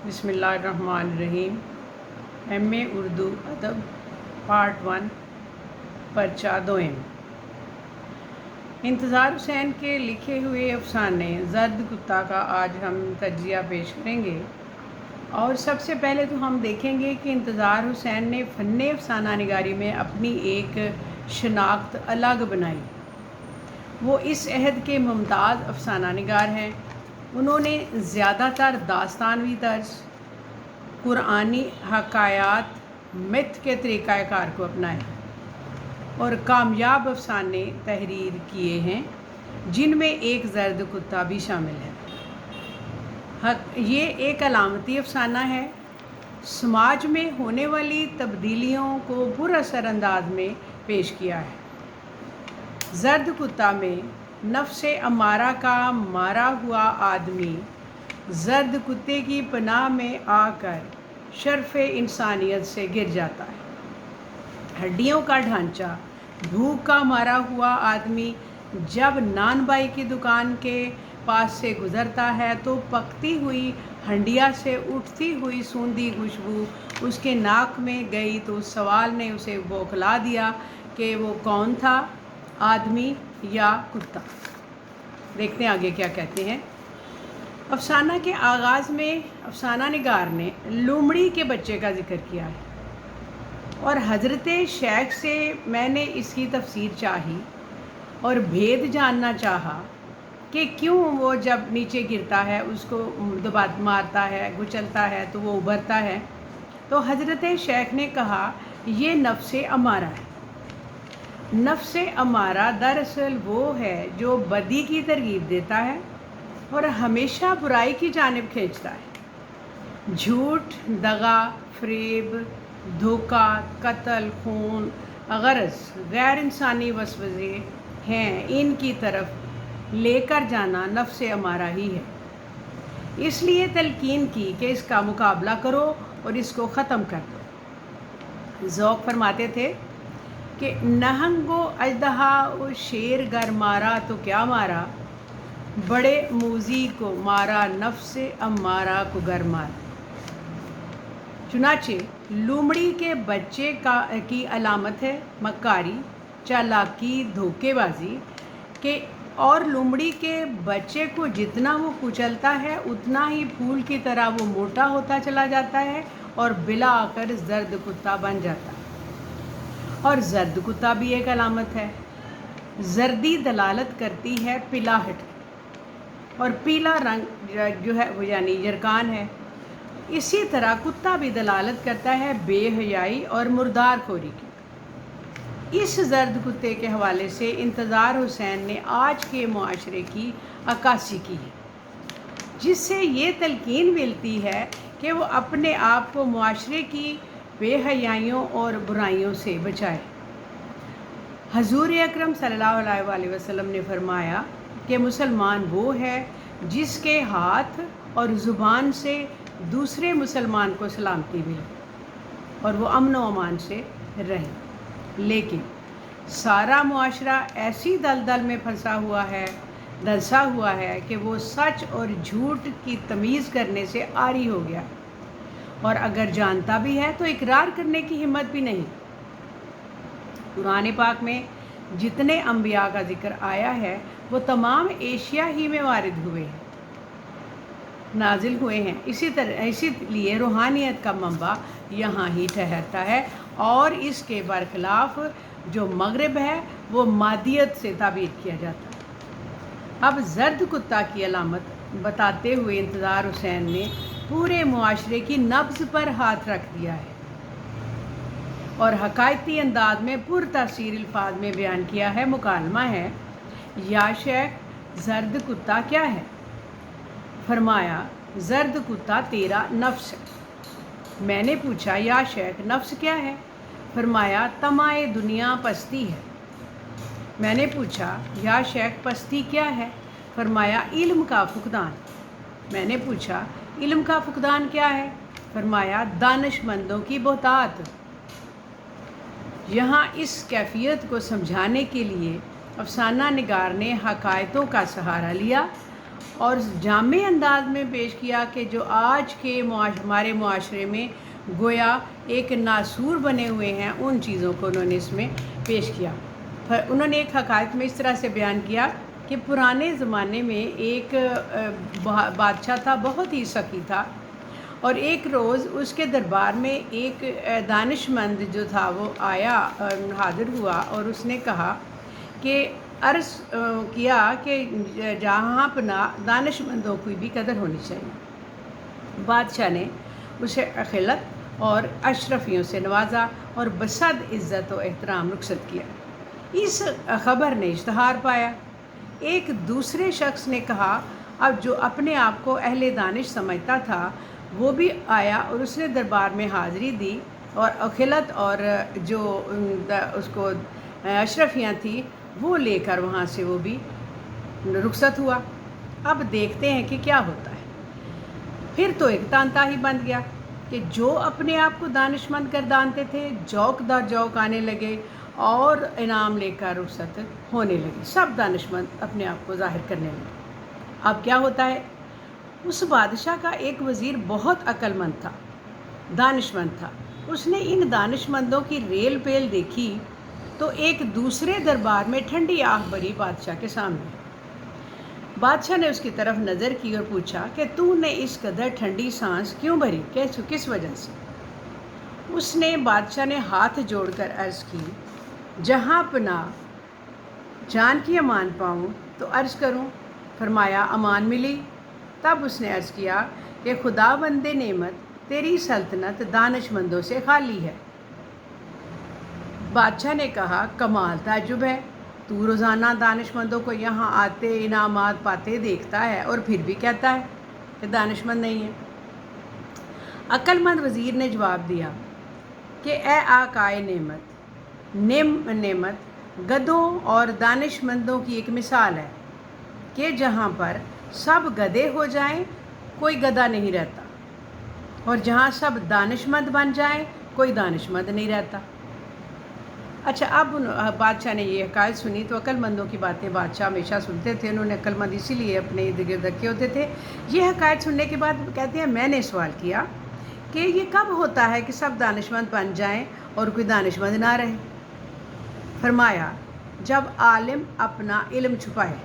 بسم اللہ الرحمن الرحیم۔ ایم اے اردو ادب پارٹ 1 پرچہ دوئم۔ انتظار حسین کے لکھے ہوئے افسانے زرد کتا کا آج ہم تجزیہ پیش کریں گے، اور سب سے پہلے تو ہم دیکھیں گے کہ انتظار حسین نے فن افسانہ نگاری میں اپنی ایک شناخت الگ بنائی۔ وہ اس عہد کے ممتاز افسانہ نگار ہیں۔ انہوں نے زیادہ تر داستانوی طرز، قرآنی حکایات، متھ کے طریقہ کار کو اپنایا اور کامیاب افسانے تحریر کیے ہیں، جن میں ایک زرد کتا بھی شامل ہے۔ یہ ایک علامتی افسانہ ہے، سماج میں ہونے والی تبدیلیوں کو پر اثر انداز میں پیش کیا ہے۔ زرد کتا میں نفس امارہ کا مارا ہوا آدمی زرد کتے کی پناہ میں آ کر شرف انسانیت سے گر جاتا ہے۔ ہڈیوں کا ڈھانچہ بھوک کا مارا ہوا آدمی جب نان بائی کی دکان کے پاس سے گزرتا ہے تو پکتی ہوئی ہنڈیا سے اٹھتی ہوئی سوندھی خوشبو اس کے ناک میں گئی تو سوال نے اسے بوکھلا دیا کہ وہ کون تھا، آدمی یا کتا۔ دیکھتے ہیں آگے کیا کہتے ہیں۔ افسانہ کے آغاز میں افسانہ نگار نے لومڑی کے بچے کا ذکر کیا ہے، اور حضرت شیخ سے میں نے اس کی تفسیر چاہی اور بھید جاننا چاہا کہ کیوں وہ جب نیچے گرتا ہے اس کو مارتا ہے، کچلتا ہے تو وہ ابھرتا ہے۔ تو حضرت شیخ نے کہا یہ نفس امارہ ہے۔ نفس امارہ دراصل وہ ہے جو بدی کی ترغیب دیتا ہے اور ہمیشہ برائی کی جانب کھینچتا ہے۔ جھوٹ، دغا، فریب، دھوکہ، قتل، خون، غرض غیر انسانی وسوسے ہیں، ان کی طرف لے کر جانا نفس امارہ ہی ہے۔ اس لیے تلقین کی کہ اس کا مقابلہ کرو اور اس کو ختم کر دو۔ ذوق فرماتے تھے کہ نہنگ و اژدہا و شیر گر مارا تو کیا مارا، بڑے موذی کو مارا نفس امارہ کو گر مارا۔ چنانچہ لومڑی کے بچے کی علامت ہے مکاری، چالاکی، دھوکے بازی کہ اور لومڑی کے بچے کو جتنا وہ کچلتا ہے اتنا ہی پھول کی طرح وہ موٹا ہوتا چلا جاتا ہے اور بالآخر زرد کتا بن جاتا ہے۔ اور زرد کتا بھی ایک علامت ہے۔ زردی دلالت کرتی ہے پلاہٹ کی، اور پیلا رنگ جو ہے وہ یعنی یرکان ہے۔ اسی طرح کتا بھی دلالت کرتا ہے بے حیائی اور مردار خوری کی۔ اس زرد کتے کے حوالے سے انتظار حسین نے آج کے معاشرے کی عکاسی کی ہے، جس سے یہ تلقین ملتی ہے کہ وہ اپنے آپ کو معاشرے کی بے حیائیوں اور برائیوں سے بچائے۔ حضور اکرم صلی اللہ علیہ وآلہ وسلم نے فرمایا کہ مسلمان وہ ہے جس کے ہاتھ اور زبان سے دوسرے مسلمان کو سلامتی ملے اور وہ امن و امان سے رہے، لیکن سارا معاشرہ ایسی دلدل میں دھنسا ہوا ہے کہ وہ سچ اور جھوٹ کی تمیز کرنے سے عاری ہو گیا، اور اگر جانتا بھی ہے تو اقرار کرنے کی ہمت بھی نہیں۔ قرآن پاک میں جتنے انبیاء کا ذکر آیا ہے وہ تمام ایشیا ہی میں وارد ہوئے ہیں، نازل ہوئے ہیں۔ اسی لیے روحانیت کا منبع یہاں ہی ٹھہرتا ہے، اور اس کے برخلاف جو مغرب ہے وہ مادیت سے تعبیر کیا جاتا ہے۔ اب زرد کتا کی علامت بتاتے ہوئے انتظار حسین نے پورے معاشرے کی نبض پر ہاتھ رکھ دیا ہے اور حکایتی انداز میں پر تاثیر الفاظ میں بیان کیا ہے۔ مکالمہ ہے: یا شیخ، زرد کتا کیا ہے؟ فرمایا، زرد کتا تیرا نفس ہے۔ میں نے پوچھا، یا شیخ، نفس کیا ہے؟ فرمایا، طمع دنیا پستی ہے۔ میں نے پوچھا، یا شیخ، پستی کیا ہے؟ فرمایا، علم کا فقدان۔ میں نے پوچھا، علم کا فقدان کیا ہے؟ فرمایا، دانش مندوں کی بہتات۔ یہاں اس کیفیت کو سمجھانے کے لیے افسانہ نگار نے حکایتوں کا سہارا لیا اور جامع انداز میں پیش کیا کہ جو آج کے ہمارے معاشرے میں گویا ایک ناسور بنے ہوئے ہیں، ان چیزوں کو انہوں نے اس میں پیش کیا۔ انہوں نے ایک حکایت میں اس طرح سے بیان کیا کہ پرانے زمانے میں ایک بادشاہ تھا، بہت ہی سخی تھا، اور ایک روز اس کے دربار میں ایک دانش مند جو تھا وہ آیا، حاضر ہوا، اور اس نے کہا کہ عرض کیا کہ جہاں پناہ دانش مندوں کی بھی قدر ہونی چاہیے۔ بادشاہ نے اسے خلت اور اشرفیوں سے نوازا اور بصد عزت و احترام رخصت کیا۔ اس خبر نے اشتہار پایا۔ ایک دوسرے شخص نے کہا، اب جو اپنے آپ کو اہل دانش سمجھتا تھا وہ بھی آیا اور اس نے دربار میں حاضری دی، اور خلت اور جو اس کو اشرفیاں تھیں وہ لے کر وہاں سے وہ بھی رخصت ہوا۔ اب دیکھتے ہیں کہ کیا ہوتا ہے۔ پھر تو ایک تانتا ہی بن گیا کہ جو اپنے آپ کو دانش مند کر دانتے تھے، جوک در جوک آنے لگے اور انعام لے کر رخصت ہونے لگے، سب دانش مند اپنے آپ کو ظاہر کرنے لگے۔ اب کیا ہوتا ہے، اس بادشاہ کا ایک وزیر بہت عقل مند تھا، دانش مند تھا۔ اس نے ان دانش مندوں کی ریل پیل دیکھی تو ایک دوسرے دربار میں ٹھنڈی آہ بھری بادشاہ کے سامنے۔ بادشاہ نے اس کی طرف نظر کی اور پوچھا کہ تو نے اس قدر ٹھنڈی سانس کیوں بھری، کس وجہ سے؟ اس نے بادشاہ نے ہاتھ جوڑ کر عرض کی، جہاں پناہ جان کی امان پاؤں تو عرض کروں۔ فرمایا، امان ملی۔ تب اس نے عرض کیا کہ خدا بند نعمت، تیری سلطنت دانش مندوں سے خالی ہے۔ بادشاہ نے کہا، کمال تعجب ہے، تو روزانہ دانش مندوں کو یہاں آتے انعامات پاتے دیکھتا ہے اور پھر بھی کہتا ہے کہ دانش مند نہیں ہے۔ عقل مند وزیر نے جواب دیا کہ اے آقائے نعمت گدھوں اور دانش مندوں کی ایک مثال ہے کہ جہاں پر سب گدھے ہو جائیں کوئی گدھا نہیں رہتا، اور جہاں سب دانش مند بن جائیں کوئی دانش مند نہیں رہتا۔ اچھا، اب بادشاہ نے یہ حکایت سنی تو عقل مندوں کی باتیں بادشاہ ہمیشہ سنتے تھے، انہوں نے عقل مند اسی لیے اپنے ارد گرد رکھے ہوتے تھے۔ یہ حکایت سننے کے بعد کہتے ہیں میں نے سوال کیا کہ یہ کب ہوتا ہے کہ سب دانش مند بن جائیں اور کوئی دانش مند نہ رہے؟ فرمایا، جب عالم اپنا علم چھپائے۔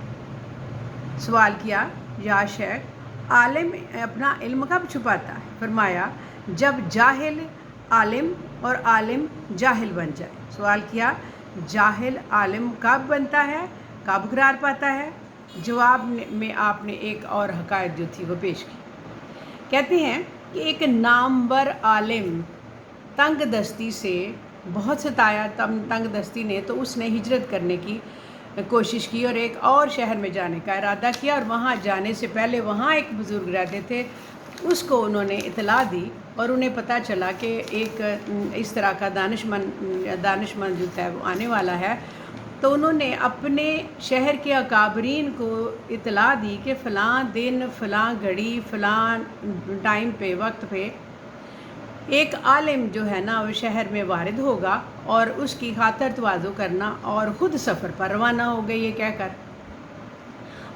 سوال کیا، یا شیخ عالم اپنا علم کب چھپاتا ہے؟ فرمایا، جب جاہل عالم اور عالم جاہل بن جائے۔ سوال کیا، جاہل عالم کب بنتا ہے، کب قرار پاتا ہے؟ جواب میں آپ نے ایک اور حکایت جو تھی وہ پیش کی۔ کہتے ہیں کہ ایک نامور عالم تنگ دستی سے بہت ستایا، تنگ دستی نے، تو اس نے ہجرت کرنے کی کوشش کی اور ایک اور شہر میں جانے کا ارادہ کیا، اور وہاں جانے سے پہلے وہاں ایک بزرگ رہتے تھے، اس کو انہوں نے اطلاع دی اور انہیں پتہ چلا کہ ایک اس طرح کا دانش مند جو ہے وہ آنے والا ہے۔ تو انہوں نے اپنے شہر کے اکابرین کو اطلاع دی کہ فلاں دن فلاں گھڑی فلاں ٹائم پہ وقت پہ ایک عالم جو ہے نا وہ شہر میں وارد ہوگا، اور اس کی خاطر تواضع کرنا، اور خود سفر پر روانہ ہو گئے یہ کہہ کر۔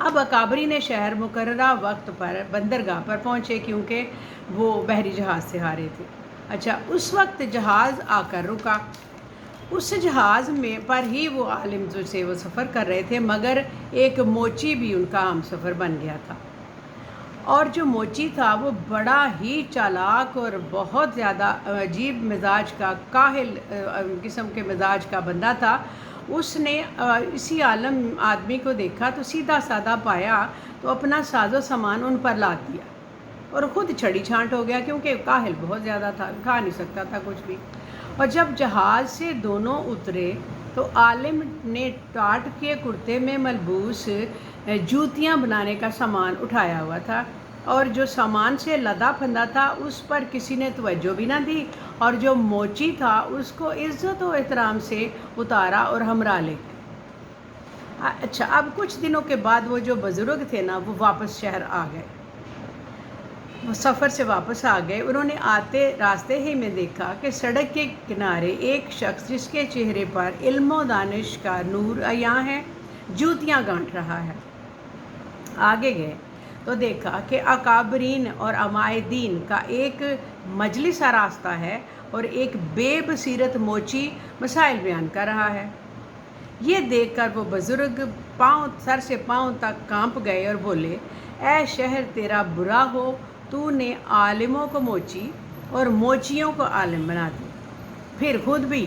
اب اکابرین شہر مقررہ وقت پر بندرگاہ پر پہنچے کیونکہ وہ بحری جہاز سے آ رہے تھے۔ اچھا، اس وقت جہاز آ کر رکا۔ اس جہاز میں پر ہی وہ عالم جو سے وہ سفر کر رہے تھے، مگر ایک موچی بھی ان کا ہم سفر بن گیا تھا، اور جو موچی تھا وہ بڑا ہی چالاک اور بہت زیادہ عجیب مزاج کا، کاہل قسم کے مزاج کا بندہ تھا۔ اس نے اسی عالم آدمی کو دیکھا تو سیدھا سادہ پایا تو اپنا ساز و سامان ان پر لاد دیا اور خود چھڑی چھانٹ ہو گیا، کیونکہ کاہل بہت زیادہ تھا، کھا نہیں سکتا تھا کچھ بھی۔ اور جب جہاز سے دونوں اترے تو عالم نے ٹاٹ کے کرتے میں ملبوس جوتیاں بنانے کا سامان اٹھایا ہوا تھا، اور جو سامان سے لدا پھندا تھا اس پر کسی نے توجہ بھی نہ دی، اور جو موچی تھا اس کو عزت و احترام سے اتارا اور ہمراہ لے گئے۔ اچھا، اب کچھ دنوں کے بعد وہ جو بزرگ تھے نا وہ واپس شہر آ گئے، وہ سفر سے واپس آ گئے۔ انہوں نے آتے راستے ہی میں دیکھا کہ سڑک کے کنارے ایک شخص جس کے چہرے پر علم و دانش کا نور عیاں ہے، جوتیاں گانٹھ رہا ہے۔ آگے گئے تو دیکھا کہ اکابرین اور عمائدین کا ایک مجلس راستہ ہے اور ایک بے بصیرت موچی مسائل بیان کر رہا ہے۔ یہ دیکھ کر وہ بزرگ سر سے پاؤں تک کانپ گئے اور بولے، اے شہر تیرا برا ہو، تو نے عالموں کو موچی اور موچیوں کو عالم بنا دی، پھر خود بھی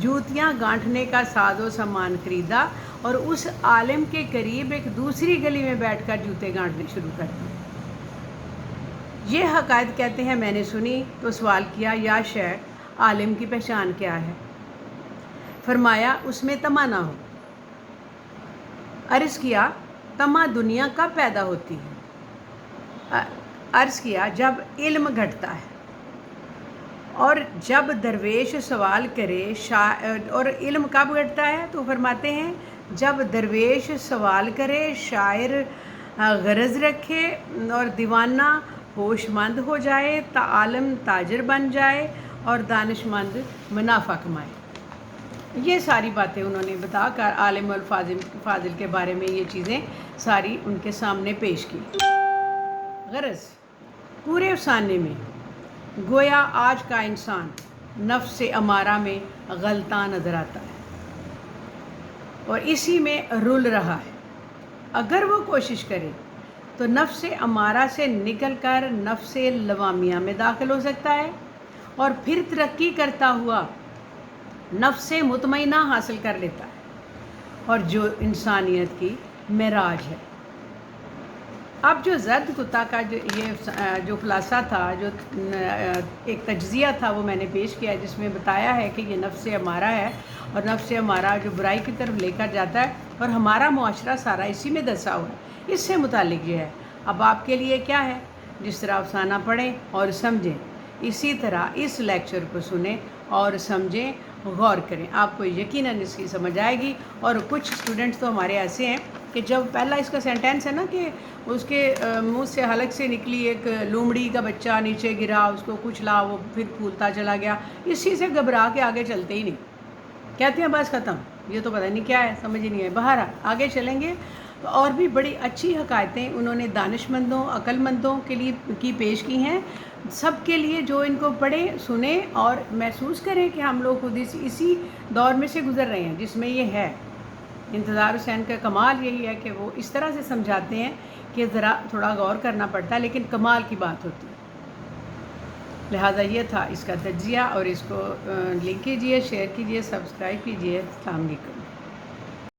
جوتیاں گانٹھنے کا ساز و سامان خریدا اور اس عالم کے قریب ایک دوسری گلی میں بیٹھ کر جوتے گانٹنے شروع کر دیے۔ یہ حقائق کہتے ہیں میں نے سنی تو سوال کیا، یا شیخ عالم کی پہچان کیا ہے؟ فرمایا اس میں طمع نہ ہو۔ عرض کیا طمع دنیا کب پیدا ہوتی ہے؟ عرض کیا جب علم گھٹتا ہے، اور جب درویش سوال کرے اور علم کب گھٹتا ہے تو فرماتے ہیں جب درویش سوال کرے، شاعر غرض رکھے اور دیوانہ ہوش مند ہو جائے، عالم تاجر بن جائے اور دانش مند منافع کمائے۔ یہ ساری باتیں انہوں نے بتا کر عالم اور فاضل کے بارے میں یہ چیزیں ساری ان کے سامنے پیش کی۔ غرض پورے افسانے میں گویا آج کا انسان نفس امارہ میں غلطاں نظر آتا ہے اور اسی میں رل رہا ہے۔ اگر وہ کوشش کرے تو نفس امارہ سے نکل کر نفس لوامیہ میں داخل ہو سکتا ہے اور پھر ترقی کرتا ہوا نفس مطمئنہ حاصل کر لیتا ہے، اور جو انسانیت کی معراج ہے۔ اب جو زرد کتا کا جو خلاصہ تھا، جو ایک تجزیہ تھا، وہ میں نے پیش کیا، جس میں بتایا ہے کہ یہ نفس امارہ ہے اور نفس امارہ جو برائی کی طرف لے کر جاتا ہے، اور ہمارا معاشرہ سارا اسی میں دسا ہوا ہے۔ اس سے متعلق یہ ہے۔ اب آپ کے لیے کیا ہے، جس طرح افسانہ پڑھیں اور سمجھیں، اسی طرح اس لیکچر کو سنیں اور سمجھیں، غور کریں، آپ کو یقیناً اس کی سمجھ آئے گی۔ اور کچھ اسٹوڈنٹس تو ہمارے ایسے ہیں کہ جب پہلا اس کا سینٹینس ہے نا کہ اس کے منہ سے حلق سے نکلی ایک لومڑی کا بچہ نیچے گرا، اس کو کچلا، وہ پھر پھولتا چلا گیا، اس چیز سے گھبرا کے آگے چلتے ہی نہیں، کہتے ہیں بس ختم، یہ تو پتہ نہیں کیا ہے، سمجھ ہی نہیں ہے۔ بہرحال آگے چلیں گے تو اور بھی بڑی اچھی حکایتیں انہوں نے دانش مندوں، عقل مندوں کے لیے پیش کی ہیں، سب کے لیے، جو ان کو پڑھیں، سنیں اور محسوس کریں کہ ہم لوگ خود اسی دور میں سے گزر رہے ہیں جس میں یہ ہے۔ انتظار حسین کا کمال یہی ہے کہ وہ اس طرح سے سمجھاتے ہیں کہ ذرا تھوڑا غور کرنا پڑتا ہے، لیکن کمال کی بات ہوتی ہے۔ لہٰذا یہ تھا اس کا تجزیہ، اور اس کو لنک کیجئے، شیئر کیجئے، سبسکرائب کیجئے۔ السلام علیکم۔